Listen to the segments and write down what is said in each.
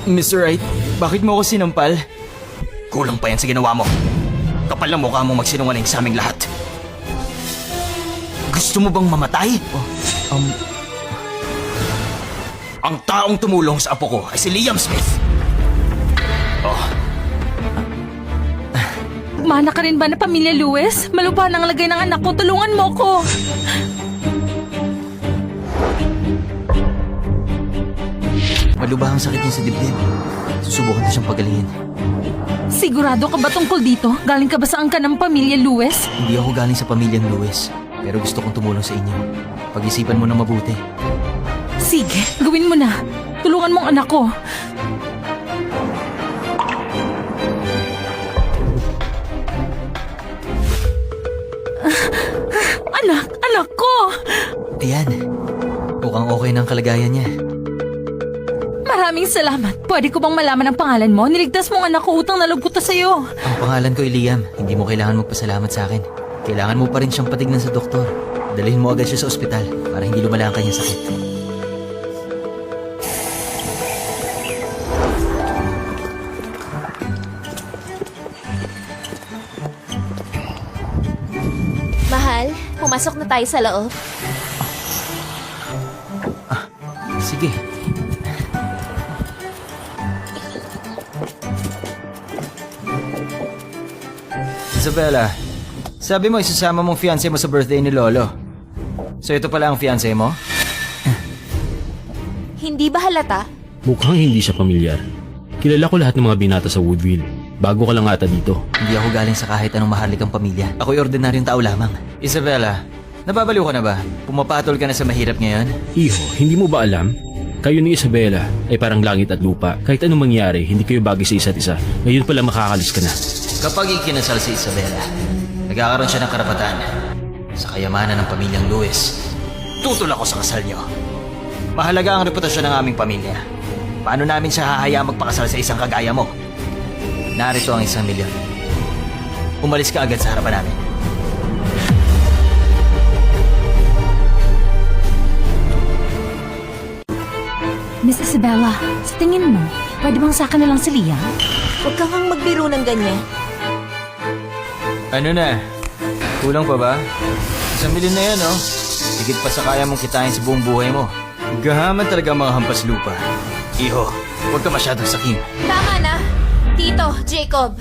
Mr. Wright, bakit mo ako sinampal? Kulang pa yan sa ginawa mo. Kapal na mukha mong magsinungaling sa aming lahat. Gusto mo bang mamatay? Ang taong tumulong sa apo ko ay si Liam Smith. Mana ka rin ba na pamilya Lewis? Malupa nang lagay ng anak ko. Tulungan mo ko. Malubhang sakit niya sa dibdib. Susubukan ko siyang pagalingin. Sigurado ka ba tungkol dito? Galing ka ba saan ka ng pamilya Lewis? Hindi ako galing sa pamilyang Lewis. Pero gusto kong tumulong sa inyo. Pag-isipan mo na mabuti. Sige, gawin mo na. Tulungan mo ang anak ko. Anak ko! Ayan. Mukhang okay na ang kalagayan niya. Maraming salamat. Pwede ko bang malaman ang pangalan mo? Niligtas mo ang anak ko, utang na loob ko to sa'yo. Ang pangalan ko ay Liam. Hindi mo kailangan magpasalamat sa akin. Kailangan mo pa rin siyang patignan sa doktor. Dalhin mo agad siya sa ospital para hindi lumala ang kanyang sakit. Mahal, pumasok na tayo sa loob. Sige. Isabella, sabi mo isasama mong fiancé mo sa birthday ni Lolo. So ito pala ang fiancé mo? Hindi ba halata? Mukhang hindi siya pamilyar. Kilala ko lahat ng mga binata sa Woodville. Bago ka lang ata dito. Hindi ako galing sa kahit anong maharlikang pamilya. Ako'y ordinaryong tao lamang. Isabella, nababaliw ka na ba? Pumapatol ka na sa mahirap ngayon? Iho, hindi mo ba alam? Kayo ni Isabela ay parang langit at lupa. Kahit anong mangyari, hindi kayo bagay sa isa't isa. Ngayon pala makakalis ka na. Kapag ikinasal si Isabella, nagkakaroon siya ng karapatan sa kayamanan ng pamilyang Lewis. Tutol ako sa kasal niyo. Mahalaga ang reputasyon ng aming pamilya. Paano namin siya hahayaan magpakasal sa isang kagaya mo? Narito ang 1 milyon. Umalis ka agad sa harapan namin. Miss Isabella, sa tingin mo, pwede bang sa akin na lang si Liam? Huwag kang magbiro ng ganyan. Ano na? Kulang pa ba? 1 milyon na yan, oh. Higit pa sa kaya mong kitain sa buong buhay mo. Gahaman talaga ang mga hampas lupa. Iho, huwag ka masyadong sakim. Tama na. Tito, Jacob,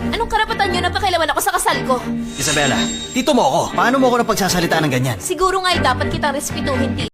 anong karapatan nyo na pakialaman ako sa kasal ko? Isabella, tito mo ako. Paano mo ako napagsasalita ng ganyan? Siguro nga'y dapat kitang respetuhin, Tito.